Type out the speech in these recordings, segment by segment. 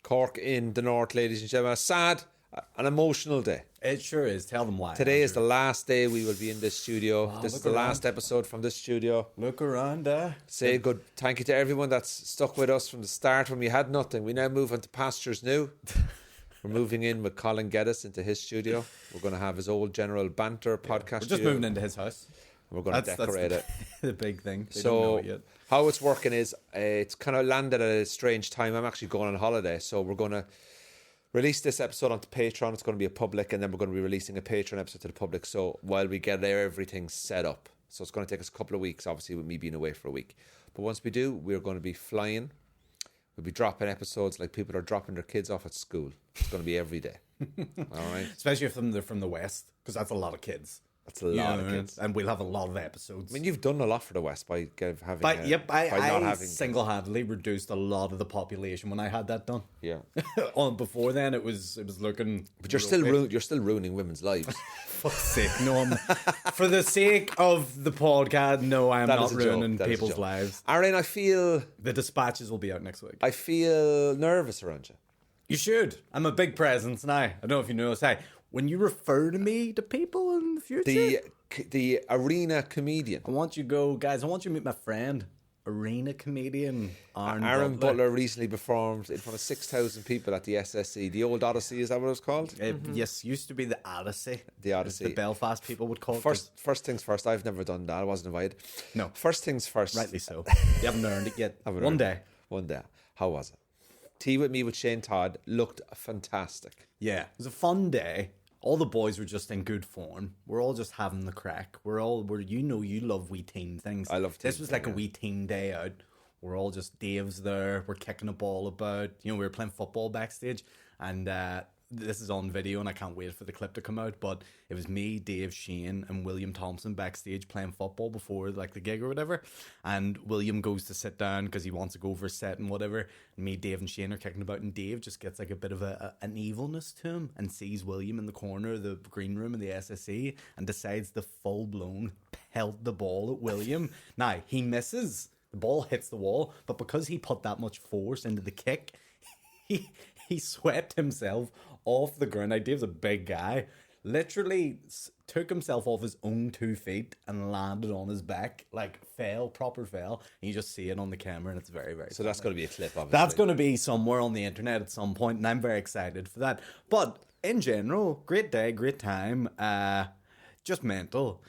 Cork in the north, ladies and gentlemen. A sad, an emotional day. It sure is. Tell them why. Today is the last day we will be in this studio. Oh, this is the last episode from this studio. Look around. Say good thank you to everyone that's stuck with us from the start when we had nothing. We now move on to pastures new. We're moving in with Colin Geddes into his studio. We're going to have his old general banter podcast. We're just studio. moving into his house. We're going to decorate it. The big thing. They don't So know it yet. how it's working is it's kind of landed at a strange time. I'm actually going on holiday, so we're going to release this episode onto Patreon. It's going to be a public, and then we're going to be releasing a Patreon episode to the public. So while we get there, everything's set up. So it's going to take us a couple of weeks, obviously, with me being away for a week. But once we do, we're going to be flying. We'll be dropping episodes like people are dropping their kids off at school. It's going to be every day. All right. Especially if they're from the West, because that's a lot of kids. That's a lot of kids. And we'll have a lot of episodes. I mean, you've done a lot for the West by having. I single-handedly reduced a lot of the population when I had that done. Yeah. Before then, it was looking. But you're still ruining women's lives. Fuck's sake, no. For the sake of the podcast, no, I am not ruining people's lives. Aaron, I feel the dispatches will be out next week. I feel nervous around you. You should. I'm a big presence now. I don't know if you notice. Hey, when you refer to me to people in the future, the arena comedian. I want you to go, guys. I want you to meet my friend, arena comedian Aaron Butler recently performed in front of 6,000 people at the SSE. The old Odyssey, is that what it was called? Yes, used to be the Odyssey. The Odyssey. The Belfast people would call it. First things first. I've never done that. I wasn't invited. No. First things first. Rightly so. You haven't earned it yet. One day. How was it? Tea with me with Shane Todd looked fantastic. Yeah, it was a fun day. All the boys were just in good form. We're all just having the crack. You love wee team things. I love team. This was like a wee team day out. We're all just Dave's there. We're kicking a ball about. We were playing football backstage, and this is on video, and I can't wait for the clip to come out. But it was me, Dave, Shane, and William Thompson backstage playing football before like the gig or whatever. And William goes to sit down because he wants to go for a set and whatever. And me, Dave, and Shane are kicking about, and Dave just gets like a bit of an evilness to him and sees William in the corner of the green room in the SSE and decides to full blown pelt the ball at William. Now he misses. The ball hits the wall, but because he put that much force into the kick, he swept himself off the ground. Now, Dave's a big guy. Literally took himself off his own 2 feet and landed on his back. Like, proper fell. And you just see it on the camera, and it's very, very So that's going to be a clip, obviously. That's going to be somewhere on the internet at some point, and I'm very excited for that. But, in general, great day, great time. Just mental.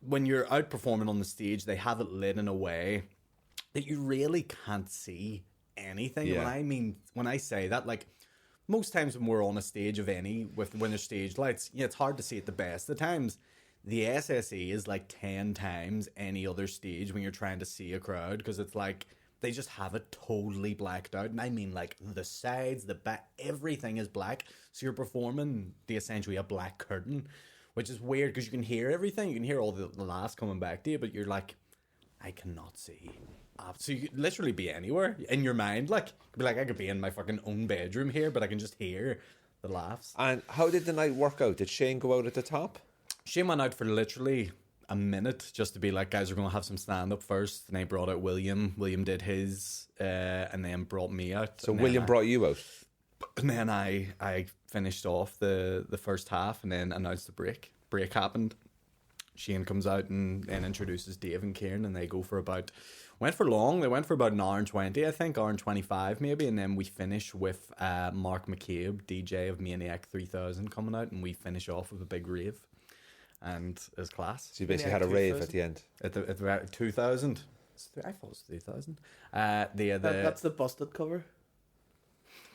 When you're out performing on the stage, they have it lit in a way that you really can't see anything. Yeah. When I say that, like, most times when we're on a stage when there's stage lights, it's hard to see it the best of times. The SSE is like 10 times any other stage when you're trying to see a crowd, because it's like they just have it totally blacked out. And I mean, like, the sides, the back, everything is black. So you're performing essentially a black curtain, which is weird because you can hear everything. You can hear all the laughs coming back to you, but you're like, I cannot see. So you could literally be anywhere in your mind. Like, I could be in my fucking own bedroom here, but I can just hear the laughs. And how did the night work out? Did Shane go out at the top? Shane went out for literally a minute just to be like, guys, we're going to have some stand-up first. And I brought out William. William did his, and then brought me out. So William brought you out? And then I finished off the first half and then announced the break. Break happened. Shane comes out and introduces Dave and Kieran, and they go for about... They went for about an hour and 20, I think, hour and 25 maybe, and then we finish with Mark McCabe, DJ of Maniac 3000, coming out, and we finish off with a big rave, and it was class. So you basically had a rave at the end? At the 2000. I thought it was 3000. That's the busted cover.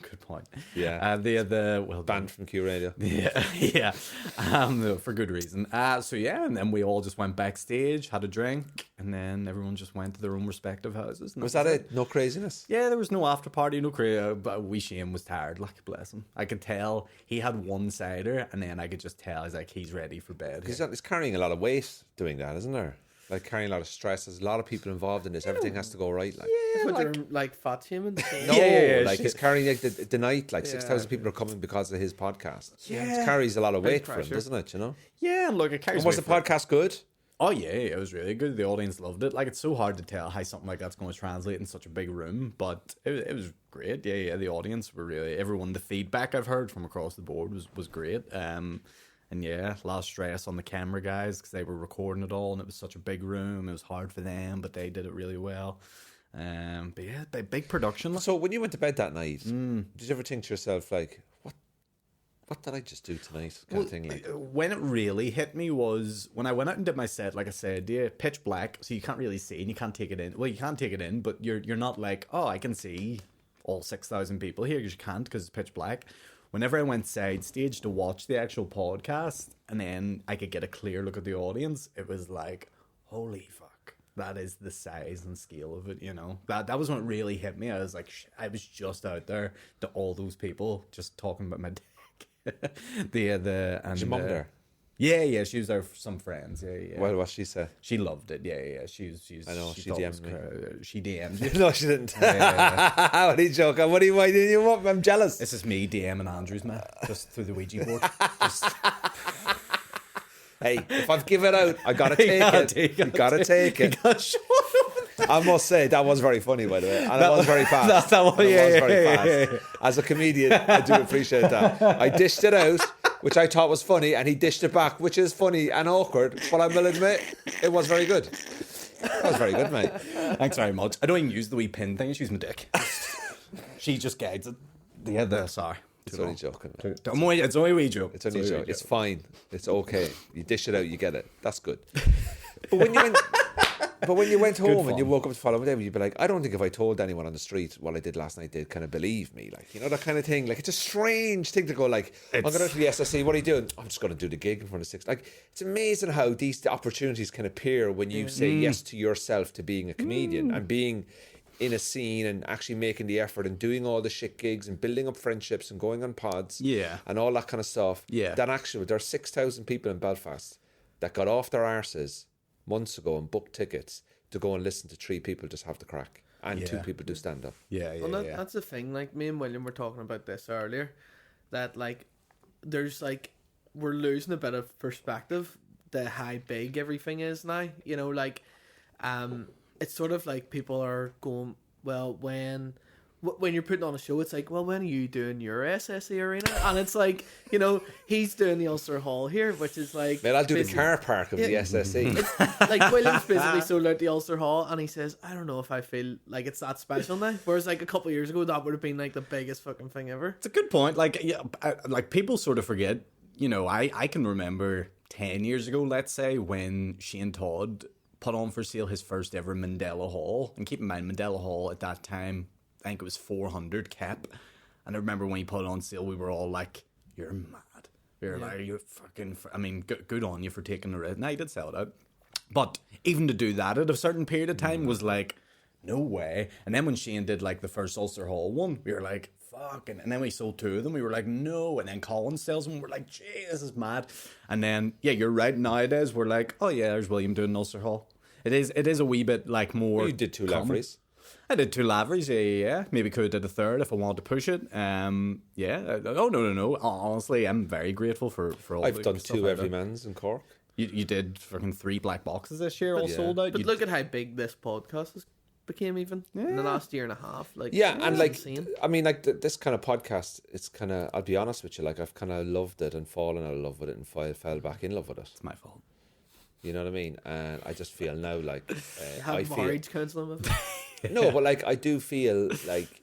Good point. Yeah. Banned from Q Radio. Yeah. For good reason. And then we all just went backstage, had a drink, and then everyone just went to their own respective houses. Was that it? No craziness? Yeah, there was no after party, no crazy. But Shane was tired, like, bless him. I could tell he had one cider, and then I could just tell he's ready for bed. He's carrying a lot of weight doing that, isn't there? Like, carrying a lot of stress. There's a lot of people involved in this. Everything has to go right. Like, like fat shaming. Like he's carrying like the night. Like 6,000 people are coming because of his podcast. Yeah, it carries a lot of weight pressure. for him, doesn't it? Yeah, look, it carries. And was the podcast good? Oh yeah, it was really good. The audience loved it. Like, it's so hard to tell how something like that's going to translate in such a big room, but it was great. Yeah, the audience were really, everyone. The feedback I've heard from across the board was great. And yeah, a lot of stress on the camera guys because they were recording it all, and it was such a big room. It was hard for them, but they did it really well. But yeah, big production. So when you went to bed that night, did you ever think to yourself like, what did I just do tonight? Kind of thing. Like, when it really hit me was when I went out and did my set. Like I said, yeah, pitch black, so you can't really see and you can't take it in. Well, you can't take it in, but you're not like, oh, I can see all 6,000 people here, because you can't, because it's pitch black. Whenever I went side stage to watch the actual podcast, and then I could get a clear look at the audience, it was like, holy fuck, that is the size and scale of it, you know. That was when it really hit me. I was like, I was just out there to all those people just talking about my dick. And was your mum there? Yeah, she was there for some friends. Yeah. Well, what she said? She loved it. Yeah. She's. I know. She DM'd me. She DM'd you. No, she didn't. Yeah. What are you joking? Why didn't you want? I'm jealous. This is me DMing Andrews, man, just through the Ouija board. Hey, if I've given out, I gotta take it. You gotta take it. I must say that was very funny, by the way, and it was very fast. That was very fast. As a comedian, I do appreciate that. I dished it out, which I thought was funny, and he dished it back, which is funny and awkward. But I will admit, it was very good. That was very good, mate. Thanks very much. I don't even use the wee pin thing. She uses my dick. She just guides it. Sorry. It's only joking. It's only a wee joke. It's only a joke. It's fine. It's okay. You dish it out, you get it. That's good. But when you went home and you woke up the following day, you'd be like, I don't think if I told anyone on the street what I did last night, they'd kind of believe me. Like, you know, that kind of thing. Like, it's a strange thing to go like, I'm going to the SSC, what are you doing? I'm just going to do the gig in front of 6. Like, it's amazing how these opportunities can appear when you say yes to yourself to being a comedian and being in a scene and actually making the effort and doing all the shit gigs and building up friendships and going on pods and all that kind of stuff. Yeah. That actually, there are 6,000 people in Belfast that got off their arses months ago and booked tickets to go and listen to 3 people just have the crack and 2 people do stand up. That's the thing. Like, me and William were talking about this earlier, that like there's like, we're losing a bit of perspective to how big everything is now. You know, like it's sort of like people are going, well, when you're putting on a show, it's like, well, when are you doing your SSE arena? And it's like, you know, he's doing the Ulster Hall here, which is like, man, I'll do the car park of the SSE. It's like, William's basically sold out the Ulster Hall, and he says, I don't know if I feel like it's that special now. Whereas like a couple of years ago, that would have been like the biggest fucking thing ever. It's a good point. Like, yeah, like people sort of forget. You know, I can remember 10 years ago, let's say, when Shane Todd put on for sale his first ever Mandela Hall. And keep in mind, Mandela Hall at that time, I think it was 400 cap. And I remember when he put it on sale, we were all like, you're mad. You're like, you're fucking... I mean, good on you for taking the risk. Now, he did sell it out. But even to do that at a certain period of time was like, no way. And then when Shane did like the first Ulster Hall one, we were like, fucking... And then we sold 2 of them. We were like, no. And then Colin sells them. We're like, gee, this is mad. And then, yeah, you're right. Nowadays, we're like, oh yeah, there's William doing Ulster Hall. It is a wee bit like more... You did 2 Laveries. I did 2 Laveries, yeah. Maybe could have did a third if I wanted to push it. Yeah. Oh, no. Honestly, I'm very grateful for all I've done 2 Everymans in Cork. You did fucking 3 black boxes this year, all sold out. But look at how big this podcast has became even in the last year and a half. Like, and like, insane. I mean, like this kind of podcast, it's kind of, I'll be honest with you, like I've kind of loved it and fallen out of love with it and fell back in love with it. It's my fault. You know what I mean? And I just feel now like I feel marriage counselling with it. No, but like I do feel like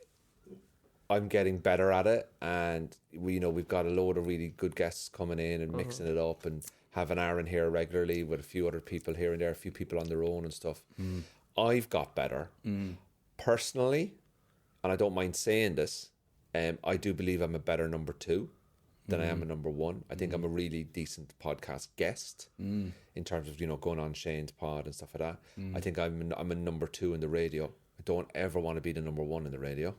I'm getting better at it, and we've got a load of really good guests coming in and mixing it up, and having Aaron here regularly with a few other people here and there, a few people on their own and stuff. I've got better personally, and I don't mind saying this. I do believe I'm a better number 2 than I am a number 1. I think I'm a really decent podcast guest in terms of going on Shane's pod and stuff like that. I think I'm a number 2 in the radio. I don't ever want to be the number 1 in the radio.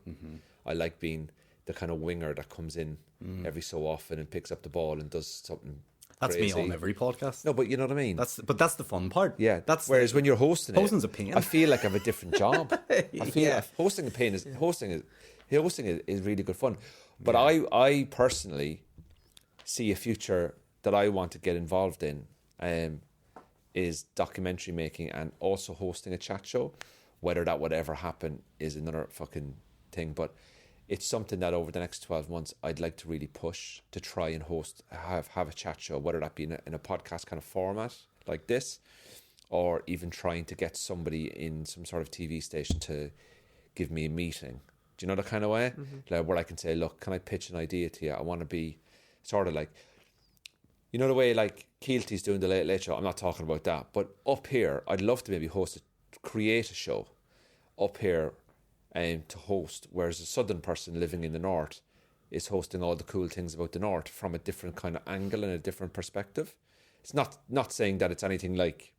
I like being the kind of winger that comes in every so often and picks up the ball and does something. That's crazy. me on every podcast. No, but you know what I mean. That's the fun part. Yeah, whereas when you're hosting's a pain. I feel like I have a different job. I feel hosting a pain is hosting is really good fun. But I personally see a future that I want to get involved in is documentary making and also hosting a chat show. Whether that would ever happen is another fucking thing, but it's something that over the next 12 months I'd like to really push to try and have a chat show, whether that be in a podcast kind of format like this, or even trying to get somebody in some sort of TV station to give me a meeting. Do you know the kind of way? Like, where I can say, look, can I pitch an idea to you? I want to be sort of like, you know the way like Keelty's doing the Late Late Show? I'm not talking about that. But up here, I'd love to maybe create a show up here to host, whereas a southern person living in the north is hosting all the cool things about the north from a different kind of angle and a different perspective. It's not saying that it's anything like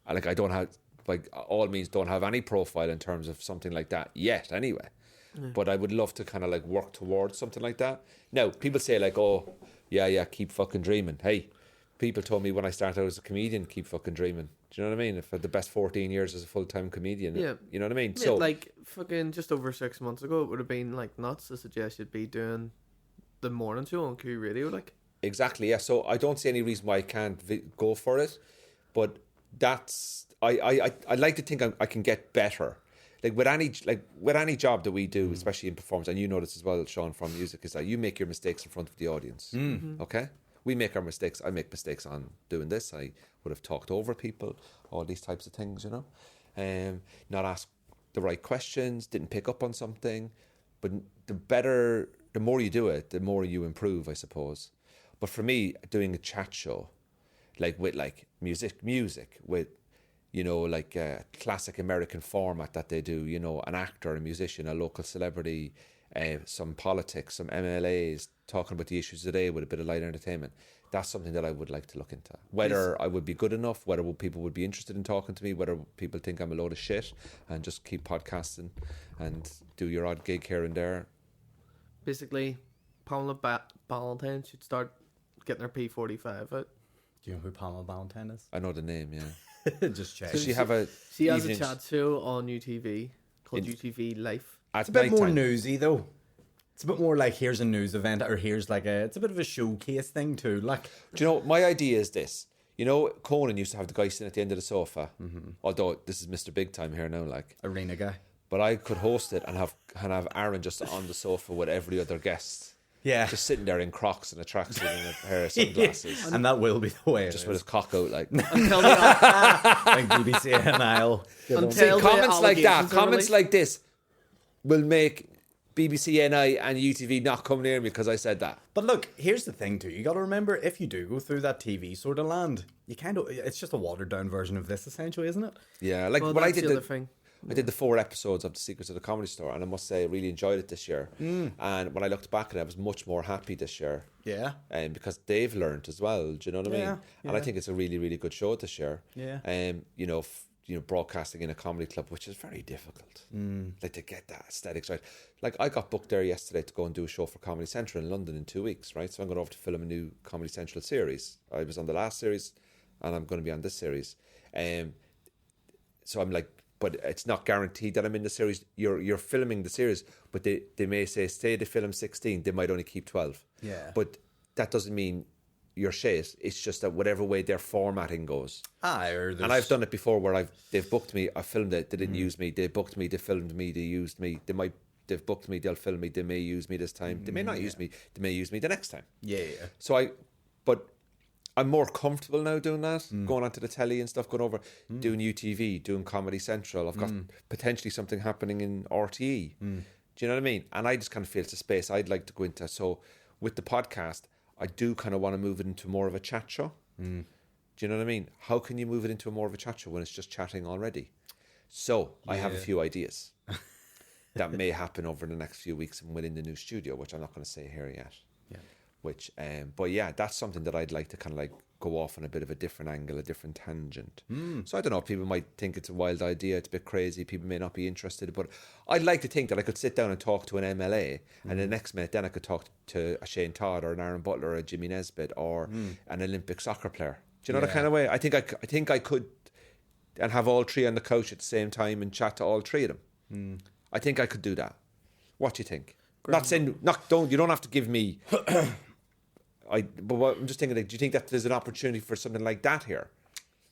I don't have, like, all means don't have any profile in terms of something like that yet anyway. But I would love to kind of like work towards something like that. Now, people say like, oh, yeah, keep fucking dreaming. Hey, people told me when I started out as a comedian, keep fucking dreaming. Do you know what I mean? If I had the best 14 years as a full-time comedian, you know what I mean? So, like, fucking just over 6 months ago, it would have been, like, nuts to suggest you'd be doing the morning show on Q Radio, like. Exactly, yeah. So I don't see any reason why I can't go for it. But that's... I like to think I can get better. Like with any job that we do, especially in performance, and you know this as well, Sean, from music, is that you make your mistakes in front of the audience. Okay? We make our mistakes. I make mistakes on doing this. I would have talked over people, all these types of things, you know. Not asked the right questions, didn't pick up on something. But the more you do it, the more you improve, I suppose. But for me, doing a chat show, like with like music with, you know, like a classic American format that they do, you know, an actor, a musician, a local celebrity, some politics, some MLAs talking about the issues today with a bit of light entertainment. That's something that I would like to look into. Whether I would be good enough, whether people would be interested in talking to me, whether people think I'm a load of shit and just keep podcasting and do your odd gig here and there. Basically, Pamela Valentine should start getting her P45 out. Do you know who Pamela Valentine is? I know the name, yeah. Just check. Does she have a... She has a chat show on UTV called UTV Life. It's a bit more newsy though. It's a bit more like, here's a news event, or here's like it's a bit of a showcase thing too. Like, do you know, my idea is this. You know, Conan used to have the guy sitting at the end of the sofa. Although this is Mr. Big Time here now, like arena guy. But I could host it and have Aaron just on the sofa with every other guest. Yeah, just sitting there in Crocs and a tracksuit and a pair of sunglasses, and that will be the way. Just with his cock out, like until like BBC and I'll. See, comments like this will make BBC NI and UTV not come near me because I said that. But look, here's the thing too. You got to remember, if you do go through that TV sort of land, you it's just a watered down version of this, essentially, isn't it? Yeah, like well, when I did the 4 episodes of The Secrets of the Comedy Store, and I must say I really enjoyed it this year. And when I looked back at it, I was much more happy this year. Yeah. Because they've learned as well. Do you know what I mean? Yeah. And I think it's a really, really good show this year. Yeah. You know, broadcasting in a comedy club, which is very difficult. Like to get that aesthetics right. Like I got booked there yesterday to go and do a show for Comedy Central in London in 2 weeks, right? So I'm going over to film a new Comedy Central series. I was on the last series, and I'm going to be on this series. So I'm like, but it's not guaranteed that I'm in the series. You're filming the series, but they may say, say they film 16, they might only keep 12. Yeah. But that doesn't mean you're shit. It's just that whatever way their formatting goes. And I've done it before where they've booked me, I filmed it, they didn't use me, they booked me, they filmed me, they used me, they've booked me, they'll film me, they may use me this time, they may not use me, they may use me the next time. Yeah. So but I'm more comfortable now doing that, going onto the telly and stuff, going over, doing UTV, doing Comedy Central. I've got potentially something happening in RTE. Do you know what I mean? And I just kind of feel it's a space I'd like to go into. So with the podcast, I do kind of want to move it into more of a chat show. Do you know what I mean? How can you move it into more of a chat show when it's just chatting already? So I have a few ideas that may happen over the next few weeks within the new studio, which I'm not going to say here yet. Yeah. Which, but yeah, that's something that I'd like to kind of like go off on a bit of a different angle, a different tangent. So I don't know, people might think it's a wild idea, it's a bit crazy, people may not be interested, but I'd like to think that I could sit down and talk to an MLA, and the next minute then I could talk to a Shane Todd or an Aaron Butler or a Jimmy Nesbitt or an Olympic soccer player. Do you know the kind of way? I think I could, and have all three on the couch at the same time and chat to all three of them. I think I could do that. What do you think? Not saying, you don't have to give me... I'm just thinking, like, do you think that there's an opportunity for something like that here?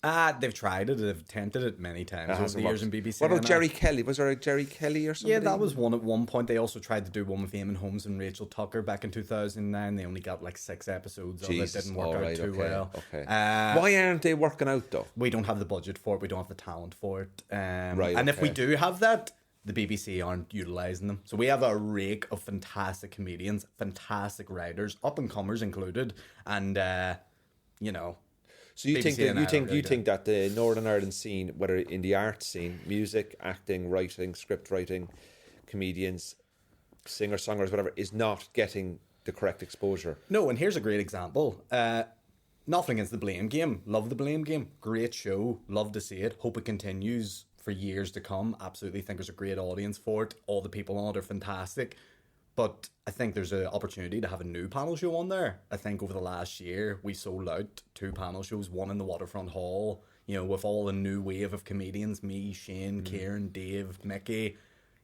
They've tried it. They've attempted it many times over the years in BBC. What about Jerry Kelly? Was there a Jerry Kelly or something? Yeah, that was one at one point. They also tried to do one with Eamon Holmes and Rachel Tucker back in 2009. They only got like 6 episodes of it. Didn't work out too well. Okay. Why aren't they working out though? We don't have the budget for it. We don't have the talent for it. Right. And if we do have that, the BBC aren't utilising them. So we have a rake of fantastic comedians, fantastic writers, up and comers included, and you know. So you think that the Northern Ireland scene, whether in the art scene, music, acting, writing, script writing, comedians, singer-songwriters, whatever, is not getting the correct exposure? No, and here's a great example. Nothing against the Blame Game. Love the Blame Game. Great show. Love to see it. Hope it continues for years to come. Absolutely think there's a great audience for it. All the people on it are fantastic. But I think there's an opportunity to have a new panel show on there. I think over the last year, we sold out 2 panel shows, one in the Waterfront Hall, you know, with all the new wave of comedians, me, Shane, Kieran, Dave, Mickey.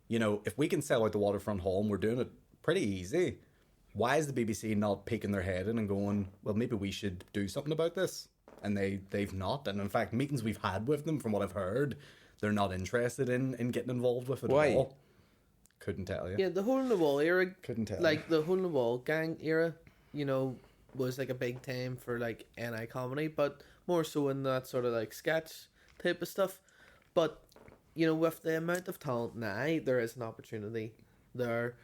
You know, if we can sell out the Waterfront Hall and we're doing it pretty easy, why is the BBC not peeking their head in and going, well, maybe we should do something about this? And they've not. And in fact, meetings we've had with them, from what I've heard, they're not interested in getting involved with it at all. Couldn't tell you. Yeah, the Hole in the Wall era. Couldn't tell. Like the Hole in the Wall gang era, you know, was like a big time for like NI comedy, but more so in that sort of like sketch type of stuff. But you know, with the amount of talent now, there is an opportunity there.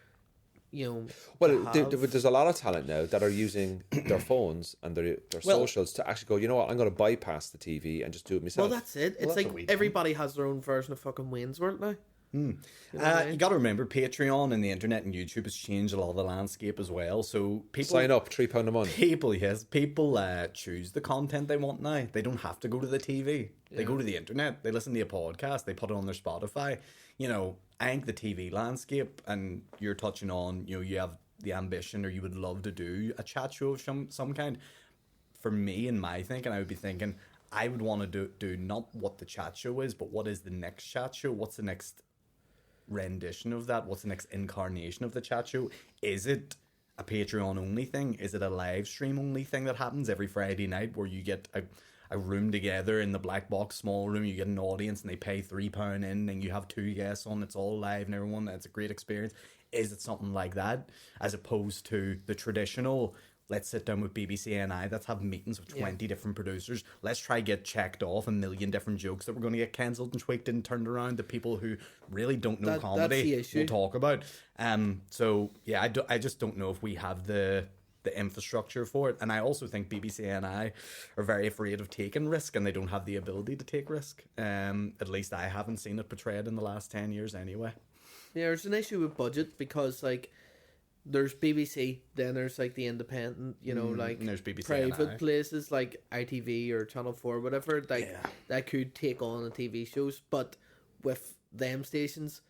You know, well, there's a lot of talent now that are using their phones and their socials to actually go, you know what, I'm going to bypass the TV and just do it myself. Well, that's it. It's like everybody has their own version of fucking Wayne's World now. You got to remember, Patreon and the internet and YouTube has changed a lot of the landscape as well. So people sign up, £3 a month. People choose the content they want now. They don't have to go to the TV. They go to the internet. They listen to a podcast. They put it on their Spotify. You know, I think the TV landscape, and you're touching on, you know, you have the ambition or you would love to do a chat show of some kind. For me, in my thinking, I would be thinking I would want to do not what the chat show is, but what is the next chat show? What's the next rendition of that? What's the next incarnation of the chat show? Is it a Patreon only thing? Is it a live stream only thing that happens every Friday night where you get a room together in the black box small room, you get an audience and they pay £3 in and you have 2 guests on, it's all live and everyone, that's a great experience? Is it something like that as opposed to the traditional, let's sit down with BBC NI, let's have meetings with 20 different producers, let's try get checked off a million different jokes that we're going to get cancelled and tweaked and turned around that people who really don't know comedy will talk about. So yeah, I just don't know if we have the infrastructure for it. And I also think BBC NI are very afraid of taking risk and they don't have the ability to take risk. At least I haven't seen it portrayed in the last 10 years anyway. Yeah, there's an issue with budget because like there's BBC, then there's like the independent, you know, like there's BBC private NI. places like ITV or Channel 4, whatever, like that could take on the TV shows. But with them stations,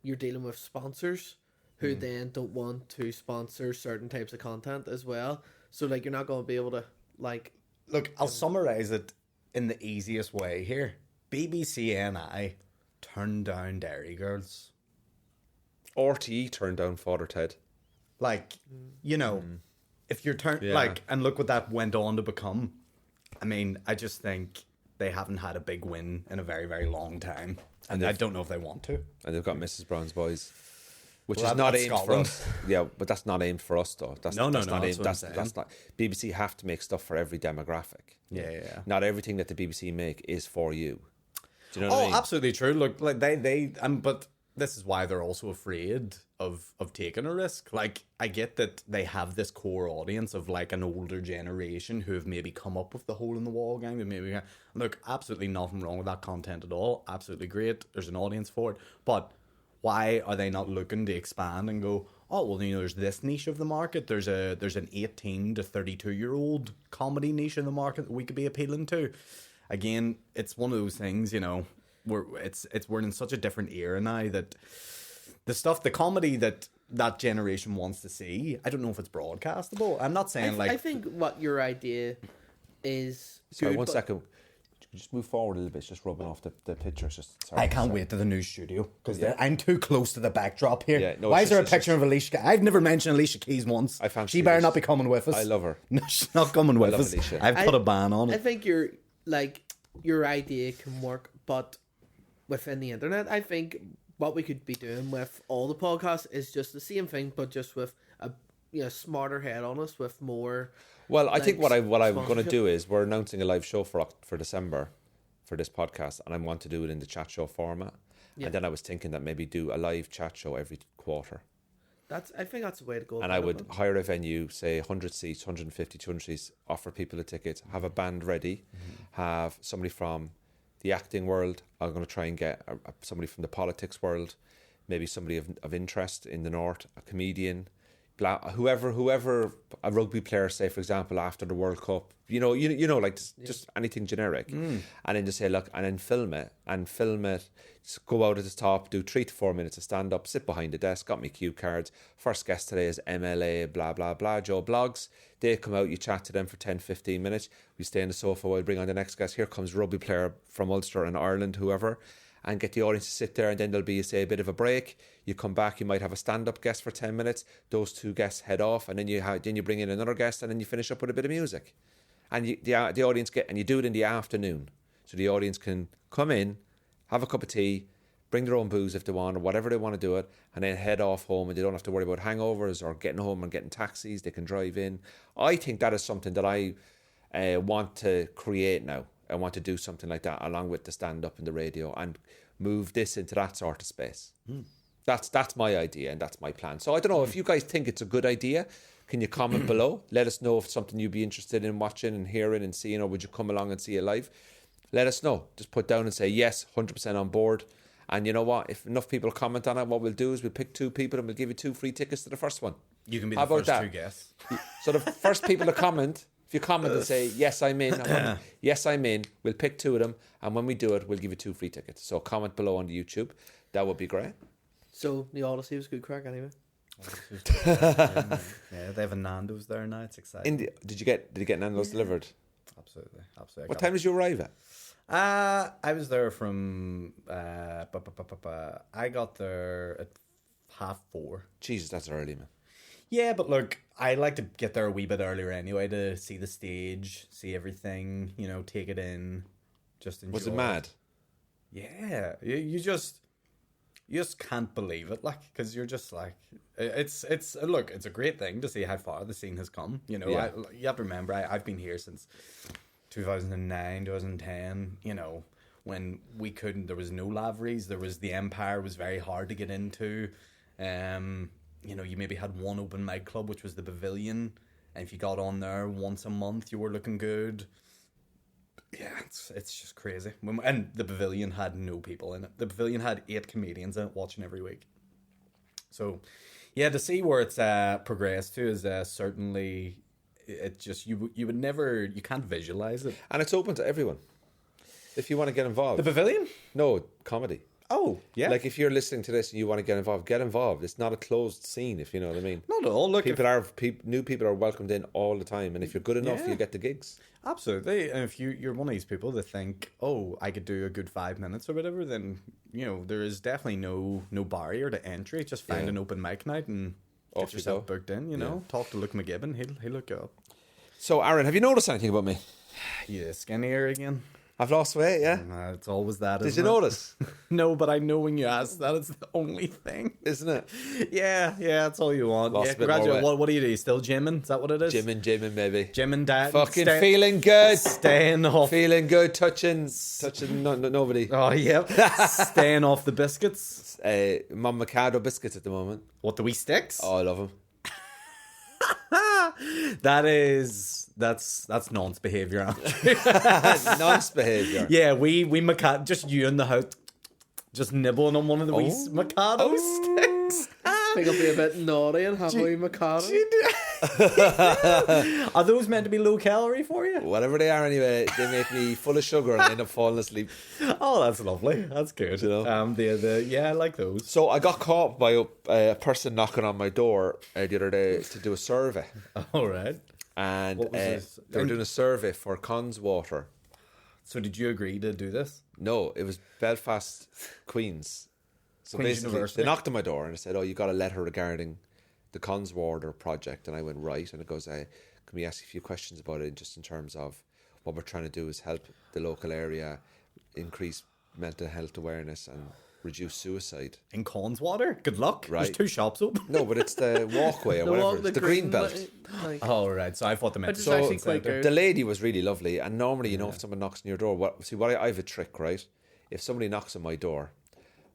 you're dealing with sponsors who then don't want to sponsor certain types of content as well. So like you're not going to be able to like... Look, I'll summarise it in the easiest way here. BBC NI turned down Dairy Girls. RTE turned down Father Ted. Like, you know, if you're like, and look what that went on to become. I mean, I just think they haven't had a big win in a very, very long time. And I don't know if they want to. And they've got Mrs. Brown's Boys. Which is not aimed Scotland. For us. Yeah, but that's not aimed for us, though. That's not aimed. That's not. BBC have to make stuff for every demographic. Yeah. Not everything that the BBC make is for you. Do you know what I mean? Absolutely true. Look, like but this is why they're also afraid of taking a risk. Like, I get that they have this core audience of like an older generation who have maybe come up with the Hole in the Wall gang. And maybe look, absolutely nothing wrong with that content at all. Absolutely great. There's an audience for it, but why are they not looking to expand and go, oh, well, you know, there's this niche of the market. There's an 18 to 32-year-old comedy niche in the market that we could be appealing to. Again, it's one of those things, you know, we're in such a different era now that the comedy that generation wants to see, I don't know if it's broadcastable. I'm not saying I think what your idea is... Sorry, one second. Just move forward a little bit. It's just rubbing off the pictures. I can't wait to the new studio because I'm too close to the backdrop here. Yeah, no, why is there a picture of Alicia? I've never mentioned Alicia Keys once. She better not be coming with us. I love her. No, she's not coming with us. Alicia. I've put a ban on it. I think you're like your idea can work, but within the internet, I think what we could be doing with all the podcasts is just the same thing, but just with a smarter head on us, with more. Well, I think what I'm going to sponsorship. do is we're announcing a live show for December for this podcast, and I want to do it in the chat show format. Yeah. And then I was thinking that maybe do a live chat show every quarter. I think that's the way to go. And about I would it. hire a venue, say 100 seats, 150, 200 seats, offer people a ticket, have a band ready, have somebody from the acting world. I'm going to try and get somebody from the politics world, maybe somebody of interest in the north, a comedian, whoever, a rugby player, say for example, after the World Cup, like just anything generic, and then just say look, and then film it, just go out at the top, do 3 to 4 minutes of stand up, sit behind the desk, got me cue cards. First guest today is MLA blah blah blah Joe Blogs. They come out, you chat to them for 10-15 minutes, we stay on the sofa while we bring on the next guest. Here comes rugby player from Ulster and Ireland, whoever, and get the audience to sit there, and then there'll be, say, a bit of a break. You come back, you might have a stand-up guest for 10 minutes. Those 2 guests head off, and then you bring in another guest, and then you finish up with a bit of music. And the audience and you do it in the afternoon. So the audience can come in, have a cup of tea, bring their own booze if they want, or whatever they want to do it, and then head off home, and they don't have to worry about hangovers or getting home and getting taxis. They can drive in. I think that is something that I want to create now. I want to do something like that along with the stand-up and the radio and move this into that sort of space. That's my idea and that's my plan. So I don't know if you guys think it's a good idea. Can you comment below? Let us know if it's something you'd be interested in watching and hearing and seeing, or would you come along and see it live? Let us know. Just put down and say yes, 100% on board. And you know what? If enough people comment on it, what we'll do is we'll pick 2 people and we'll give you 2 free tickets to the first one. You can be How the about first that? 2 guests. So the first people to comment, if you comment and say, yes, I'm in, yes, I'm in, we'll pick 2 of them. And when we do it, we'll give you 2 free tickets. So comment below on the YouTube. That would be great. So the Odyssey was good crack anyway. Yeah, they have a Nando's there now. It's exciting. Did you get Nando's delivered? Absolutely. What time did you arrive at? I was there from. I got there at 4:30. Jesus, that's early, man. Yeah, but look, I like to get there a wee bit earlier anyway to see the stage, see everything, take it in, just enjoy. Was it mad? Yeah, you just can't believe it, because you're just like, it's look, it's a great thing to see how far the scene has come. Yeah. You have to remember, I've been here since 2009, 2010. When there was no laveries, there was the Empire was very hard to get into. You maybe had one open mic club, which was the Pavilion, and if you got on there once a month, you were looking good. Yeah, it's just crazy. And the Pavilion had no people in it. The Pavilion had 8 comedians in it watching every week. So, yeah, to see where it's progressed to is certainly, it just, you can't visualize it. And it's open to everyone. If you want to get involved. The Pavilion? No, comedy. Oh, yeah. Like if you're listening to this and you want to get involved, get involved. It's not a closed scene, if you know what I mean. Not at all. Look, new people are welcomed in all the time, and if you're good enough, Yeah. you get the gigs. Absolutely. And if you're one of these people that think, oh, I could do a good 5 minutes or whatever, then, there is definitely no barrier to entry. Just find an open mic night and Off get you yourself go. booked in, Talk to Luke McGibbon. He'll look you up. So, Aaron, have you noticed anything about me? Yeah, skinnier again. I've lost weight, yeah. It's always that, Did isn't you it? notice? No, but I know when you ask that, it's the only thing. Isn't it? Yeah, that's all you want. Lost Yeah, a bit more congratulations. weight. What do you do? Still gymming? Is that what it is? Gymming, maybe. Gymming, dad. Fucking feeling good. Staying off. Feeling good, touching nobody. Oh, yep. Staying off the biscuits. Mom Mikado biscuits at the moment. What, the wee sticks? Oh, I love them. That's nonce behaviour. Nonce behaviour. Yeah, we Mikado, just you in the house, just nibbling on one of the wee Mikado sticks. I think I'll be a bit naughty and have a wee Mikado. Are those meant to be low calorie for you? Whatever they are anyway, they make me full of sugar and I end up falling asleep. Oh, that's lovely. That's good. I like those. So I got caught by a person knocking on my door the other day to do a survey. All right. And What was this? they were doing a survey for Connswater. So did you agree to do this? No, it was Belfast, Queen's. So Queen's basically, University. they knocked on my door and they said, "Oh, you got a letter regarding the Connswater project." And I went, "Right." And it goes, "Can we ask you a few questions about it, just in terms of what we're trying to do is help the local area increase mental health awareness and reduce suicide. In Conswater? Good luck. Right. There's 2 shops open. No, but it's the walkway or whatever. It's the green belt. Like, Oh, right. So I thought they meant Which is to actually quite good. The lady was really lovely, and normally, you know, if someone knocks on your door, I have a trick, right? If somebody knocks on my door,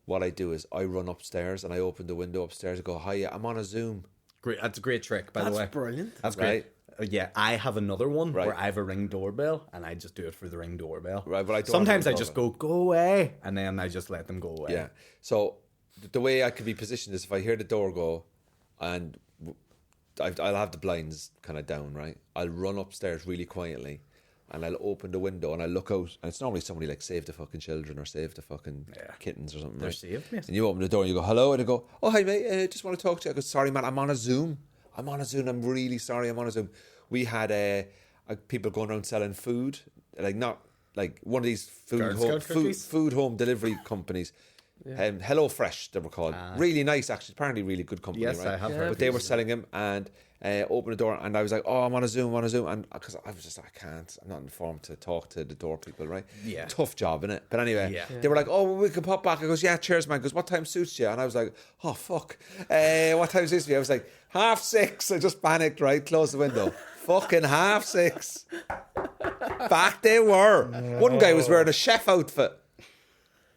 what I do is I run upstairs and I open the window upstairs and go, "Hiya, I'm on a Zoom." Great. That's a great trick, by the way. That's brilliant. That's great. Right. Yeah, I have another one Right. where I have a Ring doorbell, and I just do it for the Ring doorbell. Right, but I don't Sometimes have I a just go away, and then I just let them go away. Yeah. So the way I could be positioned is if I hear the door go, and I'll have the blinds kind of down, right? I'll run upstairs really quietly, and I'll open the window and I look out, and it's normally somebody like Save the Fucking Children or Save the Fucking Kittens or something. They're right? saved, yes. And you open the door and you go, "Hello," and I go, "Oh, hi mate, just want to talk to you." I go, "Sorry man, I'm on a Zoom. I'm really sorry, I'm on a Zoom." We had people going around selling food, like not like one of these Girl Scout cookies? food home delivery companies. Hello Fresh, they were called. Really nice, actually. Apparently, really good company. Yes, right? I have heard But they of were these. selling them, and opened the door, and I was like, "Oh, I'm on a Zoom," and because I was just, I can't, I'm not informed to talk to the door people, right? Yeah. Tough job, innit? But anyway, Yeah. they were like, "Oh, well, we can pop back." I goes, "Yeah, cheers, man." Goes, "What time suits you?" And I was like, "Oh fuck, what time suits me?" I was like, 6:30. I just panicked, right? Closed the window. Fucking 6:30. Back they were. One guy was wearing a chef outfit.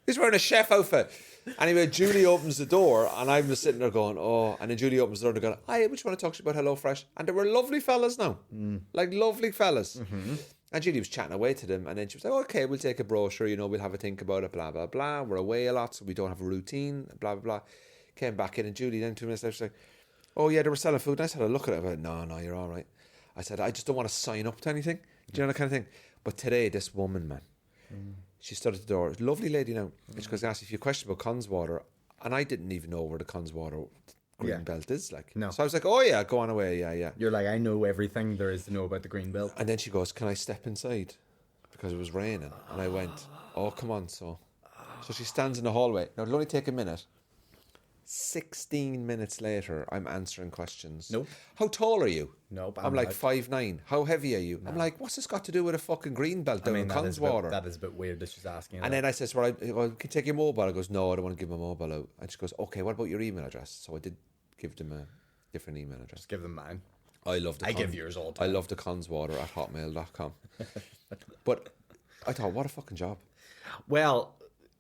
He's wearing a chef outfit. Anyway, Julie opens the door, and I'm just sitting there going, "Oh," and then Julie opens the door and going, "Hi, we just want to talk to you about HelloFresh." And they were lovely fellas now. Like lovely fellas. And Julie was chatting away to them, and then she was like, "Okay, we'll take a brochure, you know, we'll have a think about it, blah, blah, blah. We're away a lot, so we don't have a routine, blah, blah, blah." Came back in, and Julie then 2 minutes later, she's like, "Oh yeah, they were selling food." And I said, "I look at it." I went, No, you're all right." I said, "I just don't want to sign up to anything." Do you know that kind of thing? But today, this woman, man, she stood at the door. Lovely lady now. And she goes, "Ask if you question about Conswater." And I didn't even know where the Conswater green belt is. Like, No. So I was like, "Oh yeah, go on away. Yeah." You're like, I know everything there is to know about the green belt. And then she goes, "Can I step inside?" Because it was raining. And I went, "Oh, come on." So she stands in the hallway. Now, it'll only take a minute. 16 minutes later, I'm answering questions. Nope. "How tall are you?" Nope, I'm I'm like not. 5'9". "How heavy are you?" I'm like, "What's this got to do with a fucking green belt down in that is, Conswater?" that is a bit weird that she's asking. And then I says, "Well, can you take your mobile?" I goes, "No, I don't want to give my mobile out." And she goes, "Okay, what about your email address?" So I did give them a different email address. just give them mine. I love the I give yours all the I time. love the conswater@hotmail.com. But I thought, what a fucking job. Well,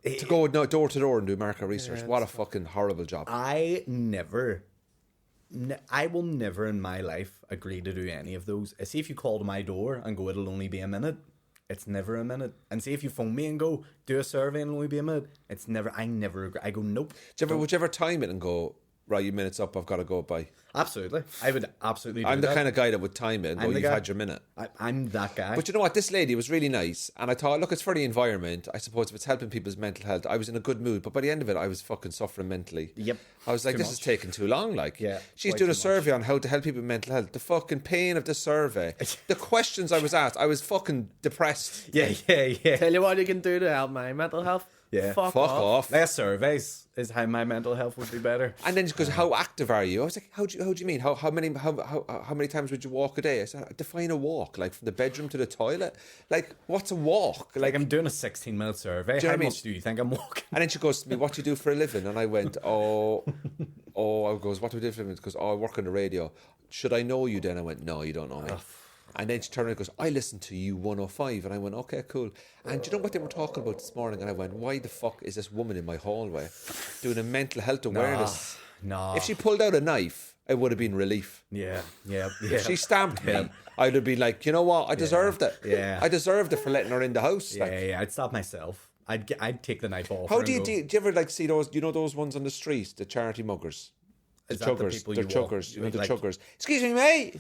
To go door to door and do market research. What a fucking horrible job. I will never in my life agree to do any of those. See, if you call to my door and go, "It'll only be a minute," it's never a minute. And see, if you phone me and go, "Do a survey and it'll only be a minute," I never agree. I go, "Nope." Would you ever time it and go, "Right, your minute's up, I've got to go by"? Absolutely. I would absolutely do I'm the that. kind of guy that would time it and go, I'm the "You've guy. had your minute." I'm that guy. But you know what? This lady was really nice. And I thought, look, it's for the environment. I suppose if it's helping people's mental health, I was in a good mood. But by the end of it, I was fucking suffering mentally. Yep. I was like, Too this much. is taking too long. Like, Yeah, she's way doing a too survey on how to help people with mental health. The fucking pain of the survey. The questions I was asked, I was fucking depressed. yeah. Tell you what you can do to help my mental health. Yeah. Fuck Fuck off. off. Less surveys is how my mental health would be better. And then she goes, "How active are you?" I was like, how do you mean? How many times would you walk a day?" I said, "Define a walk, like from the bedroom to the toilet. Like, what's a walk?" Like, I'm doing a 16-minute survey. Do you know How what I mean? much do you think I'm walking? And then she goes to me, "What do you do for a living?" And I went, I goes, "What do we do for a living?" She goes, "Oh, I work on the radio. Should I know you then?" I went, "No, you don't know me." And then she turned around and goes, "I listen to you 105. And I went, "Okay, cool." And do you know what they were talking about this morning? And I went, "Why the fuck is this woman in my hallway doing a mental health awareness?" No. If she pulled out a knife, it would have been relief. Yeah. If she stamped me, I'd have been like, "You know what? I deserved it. Yeah. I deserved it for letting her in the house." Like, Yeah. I'd stop myself. I'd take the knife off. how her do you, and go, do you ever like see those? You know those ones on the street, the charity muggers, Is that the chuggers, people they're you walk- chuggers. You know the like- chuggers. "Excuse me, mate."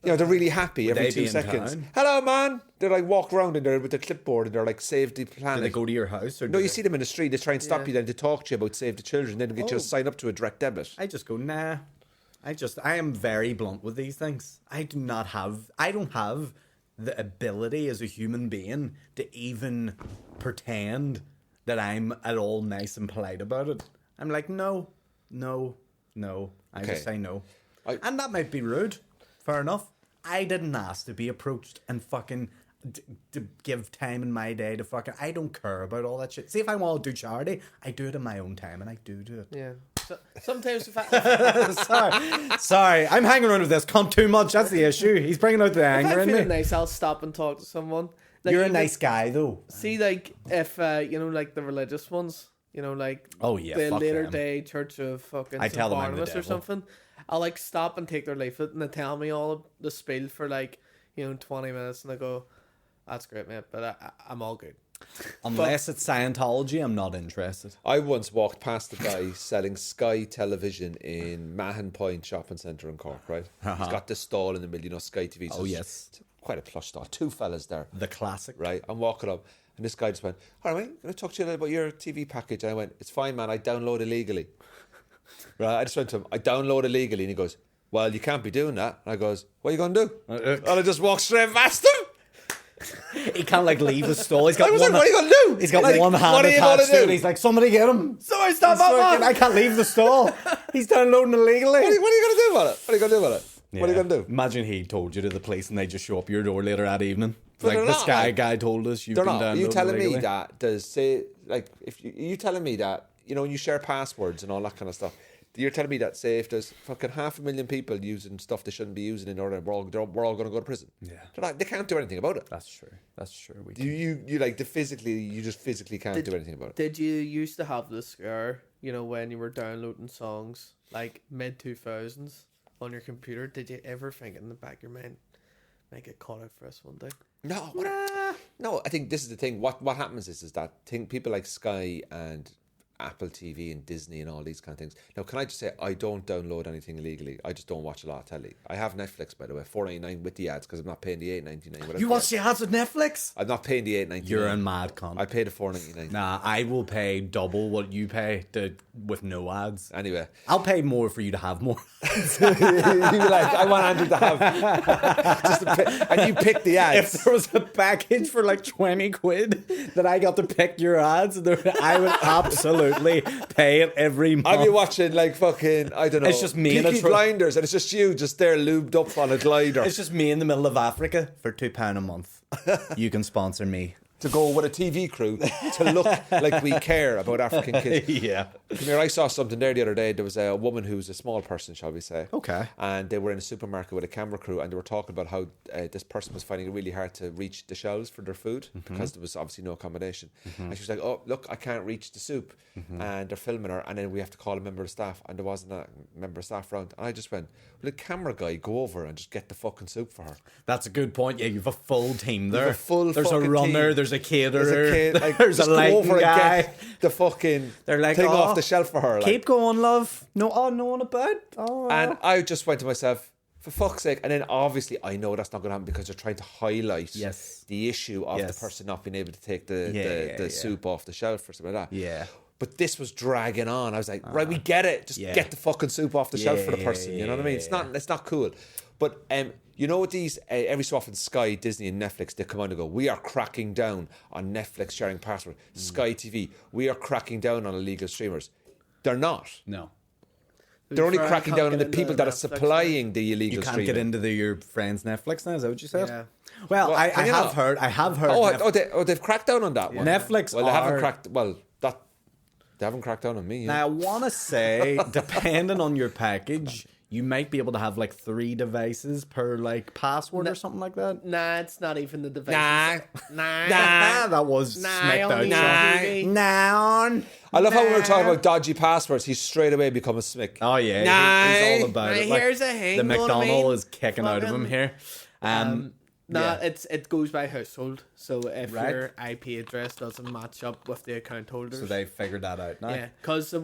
You know, they're really happy every they 2 be in seconds. town? "Hello, man." They're like walk around in there with the clipboard and they're like, "Save the Do planet." they go to your house? Or No, do you they- see them in the street. They try and stop you then to talk to you about Save the Children. Then they get you to Oh. sign up to a direct debit. I just go, nah. I am very blunt with these things. I don't have the ability as a human being to even pretend that I'm at all nice and polite about it. I'm like, no. I Okay. just say no. I- And that might be rude. Fair enough. I didn't ask to be approached and fucking to give time in my day to fucking. I don't care about all that shit. See, if I want to do charity, I do it in my own time, and I do it. Yeah. So, sometimes if I, Sorry, I'm hanging around with this cunt too much. That's the issue. He's bringing out the if anger I'm in me. feeling nice, I'll stop and talk to someone. Like, You're a even- nice guy, though. See, like if like the religious ones, like Oh, yeah, the fuck Later them. Day Church of fucking I St. tell them I'm the Barnabas or devil. something. I'll like stop and take their leaflet and they tell me all of the spiel for like 20 minutes and I go, that's great, mate, but I'm all good. Unless it's Scientology, I'm not interested. I once walked past a guy selling Sky Television in Mahon Point Shopping Centre in Cork, right? He's got this stall in the middle, Sky TV. So Oh, it's yes. quite a plush stall. Two fellas there, The classic. right? I'm walking up, and this guy just went, all right, mate, can I talk to you about your TV package? And I went, it's fine, man, I download illegally. Right, I just went to him, I download illegally, and he goes, well, you can't be doing that. And I goes, what are you going to do? And I just walked straight past him. He can't like leave the stall. He's got I was one. like, what are you going to do? He's got Like, one hand what are you attached gonna to it. do? He's like, somebody get him. Sorry, stop, He's fucking, I can't leave the stall. He's downloading illegally. What are you going to do about it? What are you going to do about it? What are you Yeah. going to do? Imagine he told you to the police and they just show up your door later that evening. But Like they're the not, Sky like- guy told us you've They're been not. Are downloading you telling illegally. me that does say like if you telling me that you share passwords and all that kind of stuff? You're telling me that say if there's fucking 500,000 people using stuff they shouldn't be using in order, we're all going to go to prison. Yeah. They can't do anything about it. That's true. That's true. We You like the physically, you just physically can't do anything about it. Did you used to have the scare, when you were downloading songs like mid 2000s on your computer? Did you ever think in the back of your mind, might get caught out for this one day? No, no. I think this is the thing. What happens is that people like Sky and Apple TV and Disney and all these kind of things. Now, can I just say I don't download anything illegally. I just don't watch a lot of telly. I have Netflix, by the way, $4.99 with the ads because I'm not paying the $8.99. You watch the ads with Netflix? I'm not paying the $8.99. You're a mad cunt. I paid the $4.99. Nah, I will pay double what you pay with no ads. Anyway, I'll pay more for you to have more. you're like, I want Andrew to have just and you pick the ads. If there was a package for like 20 quid that I got to pick your ads, I would absolutely pay it every month. I'll be watching like fucking, I don't know, It's just me and a Peaky tro- Blinders, and it's just you just there lubed up on a glider It's just me in the middle of Africa for £2 a month. You can sponsor me. to go with a TV crew to look like we care about African kids. Yeah. Come here, I saw something there the other day. There was a woman who was a small person, shall we say. Okay. And they were in a supermarket with a camera crew and they were talking about how this person was finding it really hard to reach the shelves for their food because there was obviously no accommodation. And she was like, oh, look, I can't reach the soup. And they're filming her and then we have to call a member of staff and there wasn't a member of staff around. And I just went, will the camera guy go over and just get the fucking soup for her? That's a good point. Yeah, you've a full team there. There's a full There's a fucking runner, team. there's a caterer, There's a kid, like, there's a just go lighting over and guy. get the fucking They're like, thing "Oh, off the shelf for her. Like. Keep going, love. No one about. Oh, And I just went to myself, for fuck's sake. And then obviously I know that's not going to happen because they're trying to highlight Yes. the issue of Yes. the person not being able to take the Yeah. soup off the shelf or something like that. Yeah. But this was dragging on. I was like, right, we get it. Just Yeah. get the fucking soup off the shelf for the Yeah, person. You know what I mean? It's not cool. But you know what these every so often Sky, Disney, and Netflix they come out and go, we are cracking down on Netflix sharing password. Sky TV, we are cracking down on illegal streamers. They're not. No. They're only Fair, I cracking can't down on get the into people that are Netflix, supplying the illegal You can't streaming. get into your friend's Netflix now, is that what you said? Yeah. Well, Well, I can you have not? heard They've cracked down on that one. Netflix Well, they haven't are- cracked. Well, they haven't cracked down on me. Now, I want to say, depending on your package, you might be able to have like 3 devices per like password or something like that. Nah, it's not even the device. Nah. Nah. That was Nah, smacked out. only Sean. TV. Nah. I love how when we were talking about dodgy passwords, he's straight away become a smick. Oh yeah, he's all about Nah, it. Like, here's a hang, the know what I McDonald mean? is kicking out of him Fucking- here. Nah, yeah. it goes by household. So if Right. your IP address doesn't match up with the account holders, So they figured that out now. yeah, because the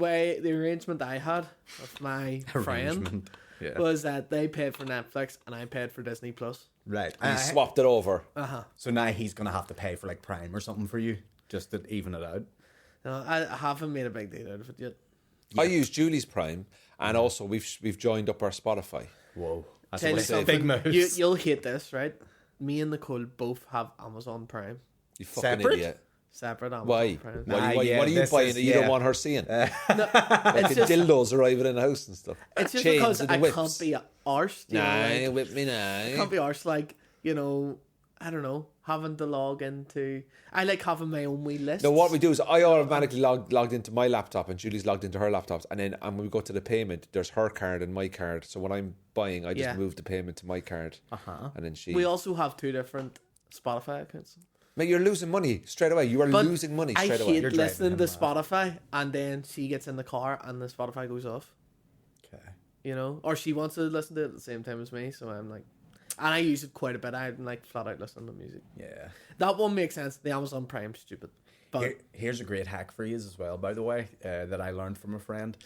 arrangement I had with my friend Arrangement. Yeah. was that they paid for Netflix and I paid for Disney Plus. Right. He swapped it over. So now he's gonna have to pay for like Prime or something for you, just to even it out. No, I haven't made a big deal out of it yet. I use Julie's Prime, and also we've joined up our Spotify. Whoa. That's Tell you what something, big moves. you'll hate this, right? Me and Nicole both have Amazon Prime, You fucking Separate? idiot. separate Amazon Why? Prime. Why yeah, what are you this buying is- that you don't yeah. want her seeing? No, Like it's just, dildos arriving in the house and stuff. it's just Chains because and the I whips. can't be arsed. You know, Nah, like, whip me I can't now. be arsed like I don't know, having to log into. I like having my own wee list. No, what we do is I automatically logged into my laptop and Julie's logged into her laptops, and then when we go to the payment, there's her card and my card. So when I'm buying, I just move the payment to my card, and then she. We also have 2 different Spotify accounts. Mate, you're losing money straight away. You are losing money straight away. I hate listening to Spotify, and then she gets in the car and the Spotify goes off. Okay. You know, or she wants to listen to it at the same time as me, so I'm like. And I use it quite a bit. I'm like flat out listening to music. Yeah. That one makes sense. The Amazon Prime, stupid. But here's a great hack for you as well, by the way, that I learned from a friend.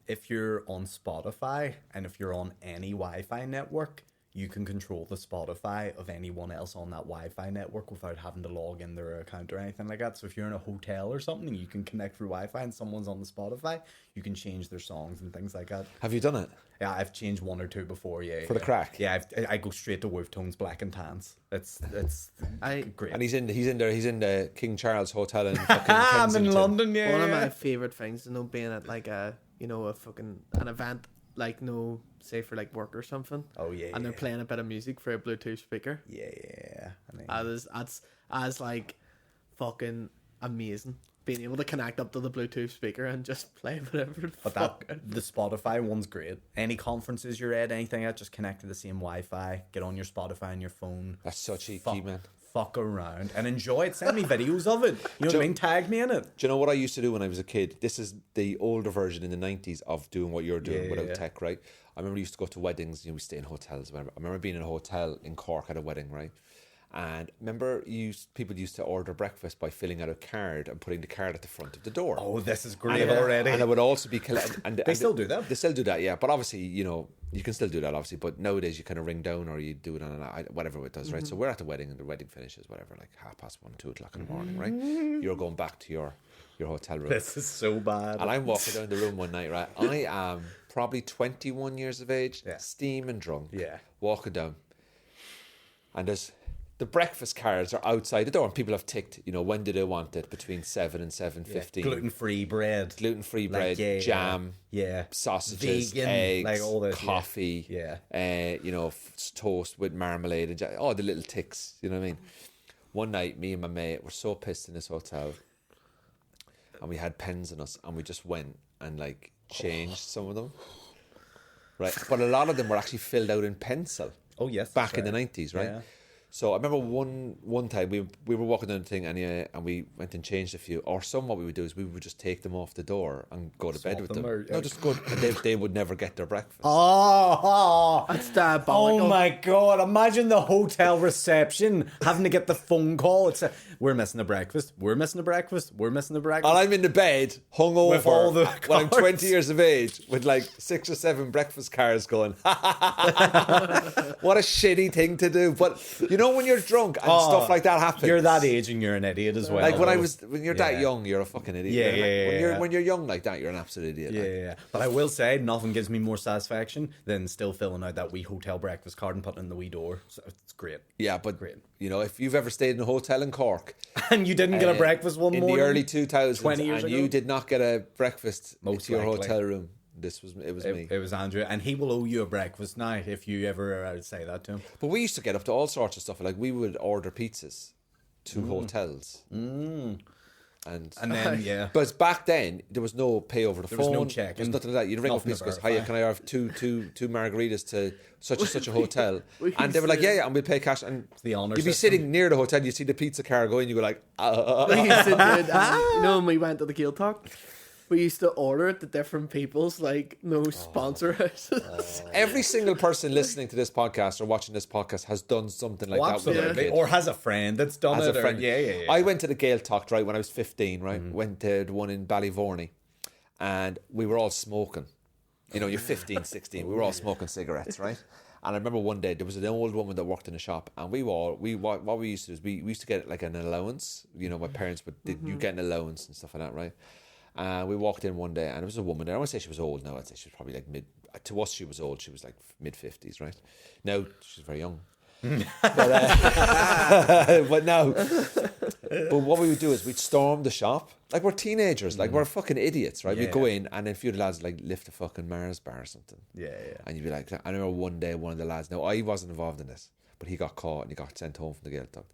If you're on Spotify and if you're on any Wi-Fi network, you can control the Spotify of anyone else on that Wi-Fi network without having to log in their account or anything like that. So if you're in a hotel or something, you can connect through Wi-Fi and someone's on the Spotify, you can change their songs and things like that. Have you done it? Yeah, I've changed 1 or 2 before. Yeah, for the crack. Yeah, I go straight to Wolf Tones, Black and Tans. It's great. And he's in the King Charles Hotel in fucking I'm Kensington. in London. Yeah, one of my favorite things, you know, being at like a fucking an event, like say for like work or something. Oh yeah. And they're playing a bit of music for a Bluetooth speaker. Yeah. That's like fucking amazing. Being able to connect up to the Bluetooth speaker and just play whatever. But the Spotify one's great. Any conferences you're at, anything else, just connect to the same Wi-Fi. Get on your Spotify on your phone. That's so cheeky, man. Fuck around and enjoy it. Send me videos of it. You know what I mean? Tag me in it. Do you know what I used to do when I was a kid? This is the older version in the 90s of doing what you're doing without tech, right? I remember we used to go to weddings. You know, we stay in hotels. Whatever. I remember being in a hotel in Cork at a wedding, right? And remember, people used to order breakfast by filling out a card and putting the card at the front of the door. Oh, this is great already. And it would also be collected. And they still do that. They still do that, yeah. But obviously, you know, you can still do that, obviously. But nowadays, you kind of ring down or you do it on whatever it does, right? So we're at the wedding and the wedding finishes, whatever, like 1:30, 2 o'clock in the morning, right? You're going back to your hotel room. This is so bad. And I'm walking down the room one night, right? I am probably 21 years of age, steaming drunk, walking down. And the breakfast cards are outside the door, and people have ticked, you know, when do they want it? Between 7 and 7:15. Gluten-free bread, jam, sausages, vegan, eggs, like all this, coffee, you know, toast with marmalade, and all the little ticks. You know what I mean? One night, me and my mate were so pissed in this hotel, and we had pens in us, and we just went and like changed some of them, right? But a lot of them were actually filled out in pencil. Oh yes, back in the 90s, right? Yeah. So I remember one time we were walking down the thing and we went and changed a few. Or what we would do is we would just take them off the door and go to bed with them. No, just go. And they would never get their breakfast. Oh, that's diabolical. Oh my god! Imagine the hotel reception having to get the phone call. It's we're missing the breakfast. We're missing the breakfast. We're missing the breakfast. And I'm in the bed, hungover, with all the when I'm 20 years of age, with like 6 or 7 breakfast cards going. What a shitty thing to do, but. You know when you're drunk and stuff like that happens. You're that age and you're an idiot as well. Like when you're that young, you're a fucking idiot. When you're young like that, you're an absolute idiot. Yeah. But I will say, nothing gives me more satisfaction than still filling out that wee hotel breakfast card and putting it in the wee door. So it's great. Yeah, but you know, if you've ever stayed in a hotel in Cork and you didn't get a breakfast one morning in the early 2000s, 20 years and ago, you did not get a breakfast most to your likely. hotel room. It was me. It was Andrew, and he will owe you a breakfast now if you ever say that to him. But we used to get up to all sorts of stuff. Like we would order pizzas to hotels. And then but back then there was no pay over the phone. There was no check. There was nothing like that. You'd ring up pizza, goes, "Hiya, can I have two margaritas to such and such a hotel?" And they were like, "Yeah, and we'll pay cash." And the honor you'd be sitting near the hotel, you see the pizza car going, you go like, We used to do it, you know, when we went to the Keel Talk, we used to order it to different people's sponsor houses. Every single person listening to this podcast or watching this podcast has done something like that. Absolutely. Or has a friend that's done it. Yeah. I went to the Gale Talk, right, when I was 15, right? Went to the one in Ballyvorney, and we were all smoking. You know, you're 15, 16. We were all smoking cigarettes, right? And I remember one day there was an old woman that worked in a shop, and what we used to do is we used to get like an allowance. You know, my parents would you get an allowance and stuff like that, right? We walked in one day, and there was a woman there. I won't say she was old now. I'd say she was probably like to us, she was old. She was like mid-50s, right? Now, she's very young. But now, but what we would do is we'd storm the shop. Like we're teenagers. Like we're fucking idiots, right? We'd go in, and then a few of the lads would like lift a fucking Mars bar or something. Yeah. And you'd be like, I remember one day, one of the lads, now I wasn't involved in this, but he got caught and he got sent home from the Gaeltacht.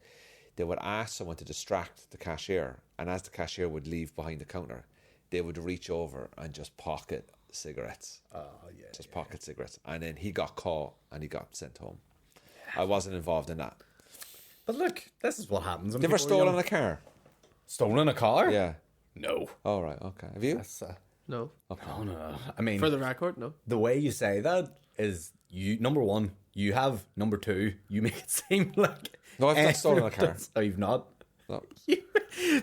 They would ask someone to distract the cashier, and as the cashier would leave behind the counter, they would reach over and just pocket cigarettes. Pocket cigarettes. And then he got caught and he got sent home. I wasn't involved in that. But look, this is what happens. You ever stolen a car? Stolen a car? Yeah. No. All right, okay. Have you? No. Okay. Oh, no. I mean, For the record, no. the way you say that is you, number one, you have, number two, you make it seem like... No, I've not stolen a car. Oh, you've not? No.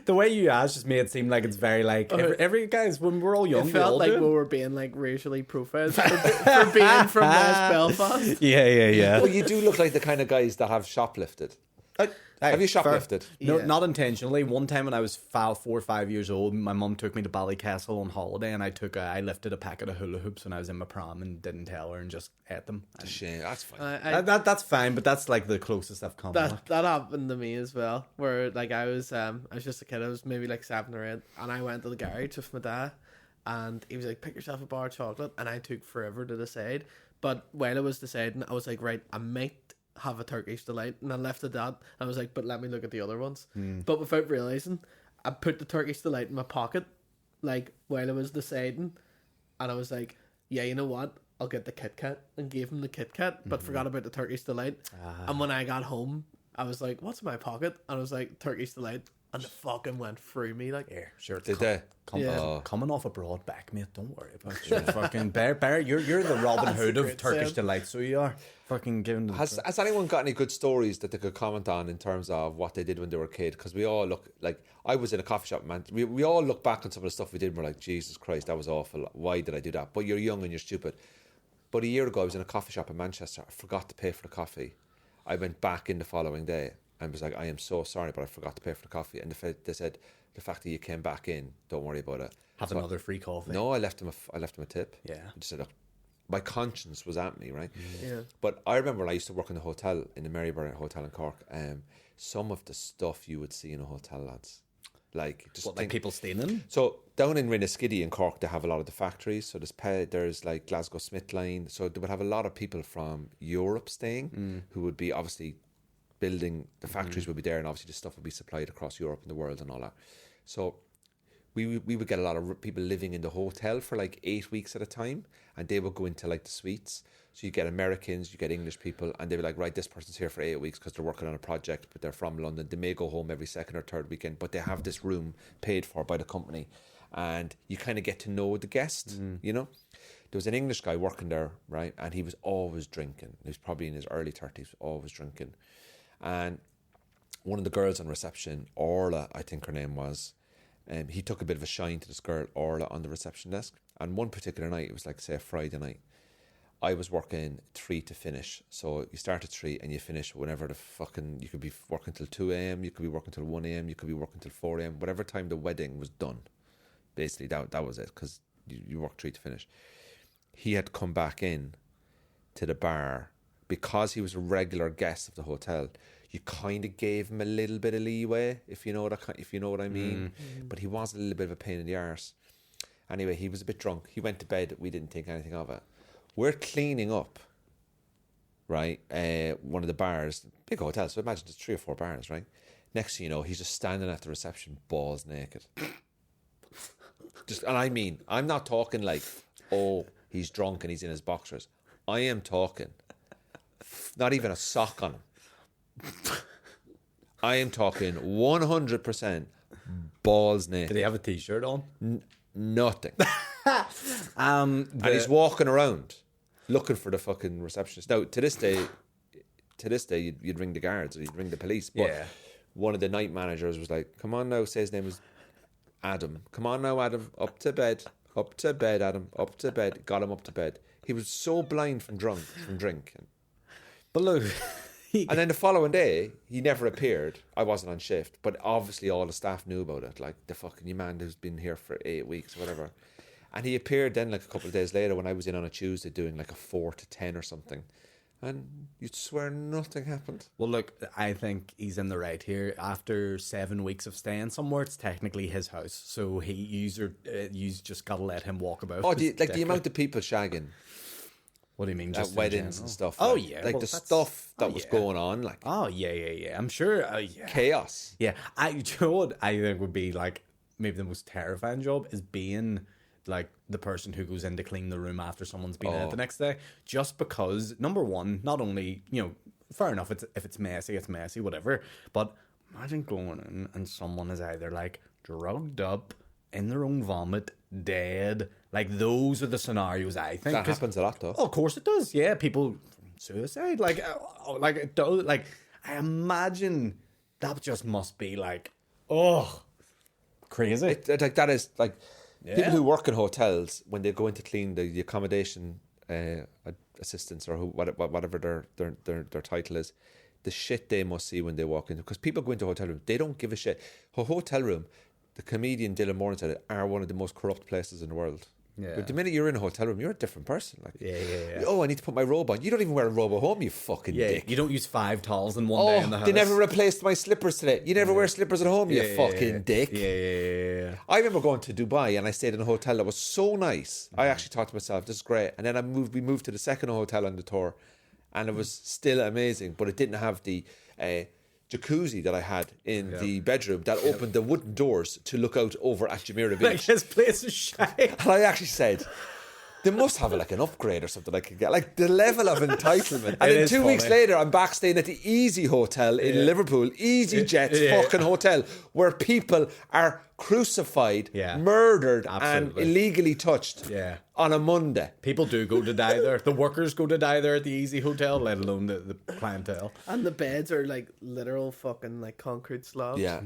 The way you asked just made it seem like it's very like every guys when we're all young. It felt like we were being like racially profiled for being from West Belfast. Yeah. Well, you do look like the kind of guys that have shoplifted. Have you shoplifted? No, Yeah. not intentionally. One time when I was 4 or 5 years old, my mum took me to Ballycastle on holiday, and I lifted a packet of hula hoops when I was in my prom and didn't tell her and just ate them. It's a shame. That's fine. That's fine, but that's like the closest I've come. That happened to me as well. Where like I was just a kid. I was maybe like 7 or 8, and I went to the garage with my dad, and he was like, "Pick yourself a bar of chocolate," and I took forever to decide. But while I was deciding, I was like, "Right, I might have a Turkish delight," and I left it that. I was like, "But let me look at the other ones." But without realizing, I put the Turkish delight in my pocket, like while I was deciding, and I was like, "Yeah, you know what? I'll get the Kit Kat," and gave him the Kit Kat, but forgot about the Turkish delight. And when I got home, I was like, "What's in my pocket?" And I was like, "Turkish delight," and it fucking went through me like. Here, sure. Did they? Coming off a broad back, mate. Don't worry about it. Fucking Bear, you're the Robin Hood of great Turkish saying. delight. So you are fucking giving. Has anyone got any good stories that they could comment on in terms of what they did when they were a kid? Because we all look like I was in a coffee shop, man. We all look back on some of the stuff we did and we're like, Jesus Christ, that was awful. Why did I do that? But you're young and you're stupid. But a year ago, I was in a coffee shop in Manchester. I forgot to pay for the coffee. I went back in the following day and was like, I am so sorry, but I forgot to pay for the coffee. And they said, the fact that you came back in, don't worry about it. Have So another free coffee. No, I left him a tip. Yeah. I just said, look, my conscience was at me, right? Yeah. But I remember when I used to work in the hotel, in the Maryborough Hotel in Cork, some of the stuff you would see in a hotel, lads. Like, just What, like people stealing? so down in Rinnaskiddy in Cork, they have a lot of the factories. So there's like Glasgow Smith Line. So they would have a lot of people from Europe staying who would be obviously building, the factories would be there, and obviously the stuff would be supplied across Europe and the world and all that. So we would get a lot of people living in the hotel for like 8 weeks at a time, and they would go into like the suites. So you get Americans, you get English people, and they'd be like, right, this person's here for 8 weeks because they're working on a project, but they're from London. They may go home every second or third weekend, but they have this room paid for by the company, and you kind of get to know the guest, you know. There was an English guy working there, right, and he was always drinking. He was probably in his early 30s, always drinking. And one of the girls on reception, Orla, I think her name was, he took a bit of a shine to this girl, Orla, on the reception desk. And one particular night, it was like, say, a Friday night, I was working 3 to finish. So you start at 3 and you finish whenever you could be working till 2 a.m, you could be working till 1 a.m, you could be working till 4 a.m, whatever time the wedding was done. Basically, that was it, because you worked 3 to finish. He had come back in to the bar because he was a regular guest of the hotel. You kind of gave him a little bit of leeway, if you know what I mean. But he was a little bit of a pain in the arse. Anyway, he was a bit drunk. He went to bed. We didn't think anything of it. We're cleaning up, right? One of the bars, big hotel. So imagine there's 3 or 4 bars, right? Next thing you know, he's just standing at the reception, balls naked. And I mean, I'm not talking like, oh, he's drunk and he's in his boxers. I am talking, not even a sock on him. I am talking 100% balls naked. Did he have a t-shirt on? Nothing. And he's walking around looking for the fucking receptionist. Now, to this day, you'd ring the guards or you'd ring the police. But one of the night managers was like, come on now, say his name was Adam. Come on now, Adam, up to bed, Adam, up to bed. Got him up to bed. He was so blind from drinking. But look... And then the following day, he never appeared. I wasn't on shift, but obviously all the staff knew about it. Like, the fucking you man who's been here for 8 weeks or whatever. And he appeared then like a couple of days later when I was in on a Tuesday doing like a 4 to 10 or something. And you'd swear nothing happened. Well, look, I think he's in the right here. After 7 weeks of staying somewhere, it's technically his house. So you just got to let him walk about. Oh, the amount of people shagging. What do you mean? at Just in weddings general? and stuff. Oh like, yeah, like well, the that's- stuff that oh, was yeah. going on, like Oh yeah. I'm sure. Yeah. chaos. Yeah, you know what I think would be like maybe the most terrifying job is being like the person who goes in to clean the room after someone's been in it the next day. Just because, number one, not only, fair enough, if it's messy, whatever. But imagine going in and someone is either like drugged up, in their own vomit, dead. Like those are the scenarios I think. That happens a lot, though. Oh, of course it does. Yeah, people suicide. Like it does. Like I imagine that just must be like, crazy. Like that is like Yeah. people who work in hotels when they go in to clean the accommodation assistants or whatever their title is, the shit they must see when they walk in, because people go into a hotel room, they don't give a shit. A hotel room, the comedian Dylan Moran said it, are one of the most corrupt places in the world. Yeah. But the minute you're in a hotel room, you're a different person. Like, Yeah. oh, I need to put my robe on. You don't even wear a robe at home, you fucking dick. You don't use 5 towels in one day in the house. They never replaced my slippers today. You never wear slippers at home, you fucking dick. Yeah. I remember going to Dubai and I stayed in a hotel that was so nice. I actually thought to myself, this is great. And then we moved to the second hotel on the tour and it was still amazing, but it didn't have the jacuzzi that I had in the bedroom that opened the wooden doors to look out over at Jumeirah Like Beach. this place is shy. And I actually said, they must have like an upgrade or something I could get. Like the level of entitlement. And It then is 2 weeks funny. later, I'm back staying at the Easy Hotel in Liverpool. Easy Jets fucking hotel where people are crucified, murdered Absolutely. and illegally touched on a Monday. People do go to die there. The workers go to die there at the Easy Hotel, let alone the clientele. And the beds are like literal fucking like concrete slabs. Yeah.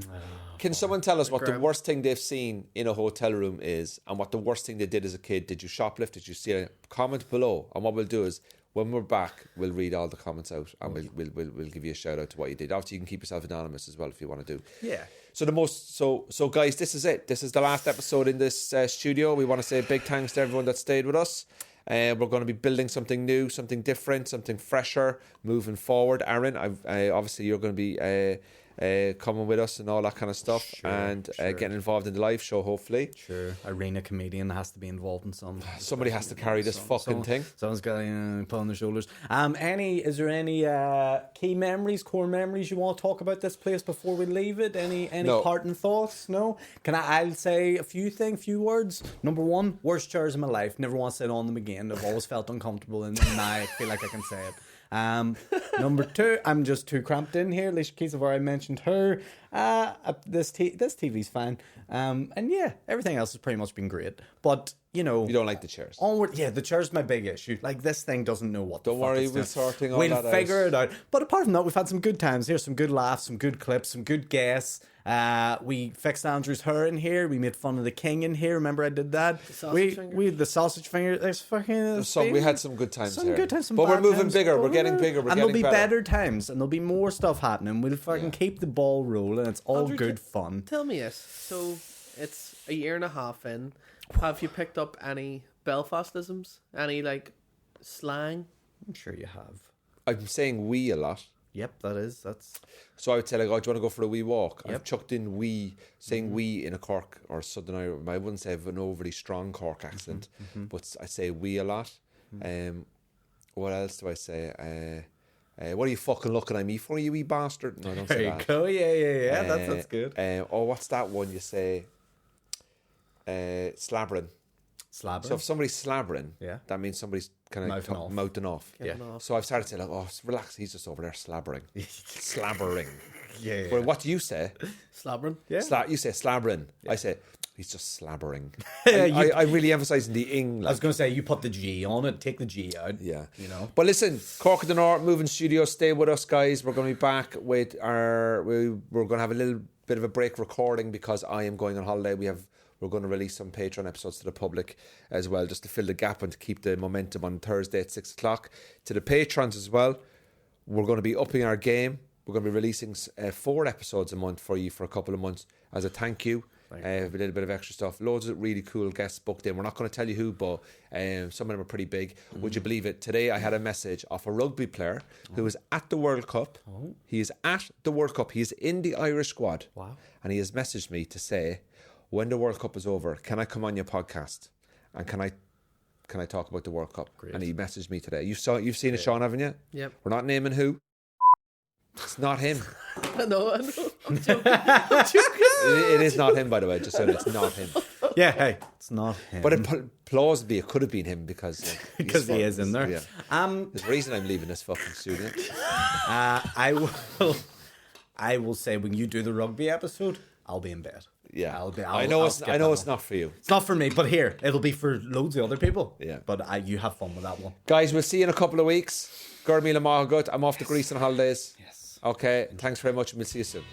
Can someone tell us what the worst thing they've seen in a hotel room is and what the worst thing they did as a kid? Did you shoplift? Did you steal it? Comment below. And what we'll do is when we're back, we'll read all the comments out and we'll give you a shout out to what you did. Obviously, you can keep yourself anonymous as well if you want to do. Yeah. So guys, this is it. This is the last episode in this studio. We want to say a big thanks to everyone that stayed with us. We're going to be building something new, something different, something fresher moving forward. Aaron, obviously you're going to be coming with us and all that kind of stuff, and getting involved in the live show. Hopefully, Arena comedian has to be involved in some. Somebody has to carry this fucking thing. Someone's got to put on their shoulders. Is there any key memories, core memories you want to talk about this place before we leave it? Any No. parting thoughts? No. I'll say a few words. Number one, worst chairs in my life. Never want to sit on them again. I've always felt uncomfortable, and now I feel like I can say it. Number two, I'm just too cramped in here. Alicia Keys, I've already mentioned her. This TV's fine. And yeah, everything else has pretty much been great. But you don't like the chairs. Onward, the chair's my big issue. Like this thing doesn't know what. Don't worry, we're sorting all that out. We'll figure it out. But apart from that, we've had some good times here, some good laughs, some good clips, some good guests. We fixed Andrew's hair in here. We made fun of the king in here. Remember I did that? We had the sausage finger. There's fucking. We had some good times some here. good times, some but we're bad moving times. bigger. We're getting bigger. We're and getting there'll be better. better times, and there'll be more stuff happening. We'll fucking keep the ball rolling. It's all Andrew, good fun. Tell me this. So it's a year and a half in. Have you picked up any Belfastisms? Any like slang? I'm sure you have. I'm saying we a lot. Yep, that's. So I would say, like, oh, do you want to go for a wee walk? Yep. I've chucked in saying we in a Cork or Southern Irish. I wouldn't say I have an overly strong Cork accent, but I say we a lot. What else do I say? What are you fucking looking at me for, you wee bastard? No, I don't say There that. you go. Yeah. That's good. What's that one you say? Slabbering. Slabbering. So if somebody's slabbering, that means somebody's kind of mouthing off. So I've started saying, like, oh, relax, he's just over there slabbering. Slabbering. Yeah. But what do you say? Slabbering. Yeah. You say slabbering. I say, he's just slabbering. Yeah, I'm really emphasising the ing. I was going to say, you put the G on it, take the G out. Yeah. You know. But listen, Cork of the North, moving studios, stay with us, guys. We're going to be back with we're going to have a little bit of a break recording because I am going on holiday. We're going to release some Patreon episodes to the public as well, just to fill the gap and to keep the momentum on Thursday at 6 o'clock. To the patrons as well, we're going to be upping our game. We're going to be releasing 4 episodes a month for you for a couple of months as a thank you. A little bit of extra stuff. Loads of really cool guests booked in. We're not going to tell you who, but some of them are pretty big. Would you believe it? Today I had a message off a rugby player who was at the World Cup. He is at the World Cup. He is in the Irish squad. Wow. And he has messaged me to say, when the World Cup is over, can I come on your podcast? And can I can I talk about the World Cup? Great. And he messaged me today. You've seen it, Sean, haven't you? Yep. We're not naming who. It's not him. I know. I'm joking. I'm joking. It is not him, by the way. Just so it's not him. Yeah, hey, it's not him. But plausibly, it could have been him because because he is in there. Yeah. There's a reason I'm leaving this fucking studio. I will say when you do the rugby episode, I'll be in bed. Yeah, I'll know skip it's that one. not for you. It's not for me, but here it'll be for loads of other people. Yeah. But you have fun with that one. Guys, we'll see you in a couple of weeks. Gurmila Mahagut. I'm off to Greece on holidays. Yes. Okay. Thanks very much, and we'll see you soon.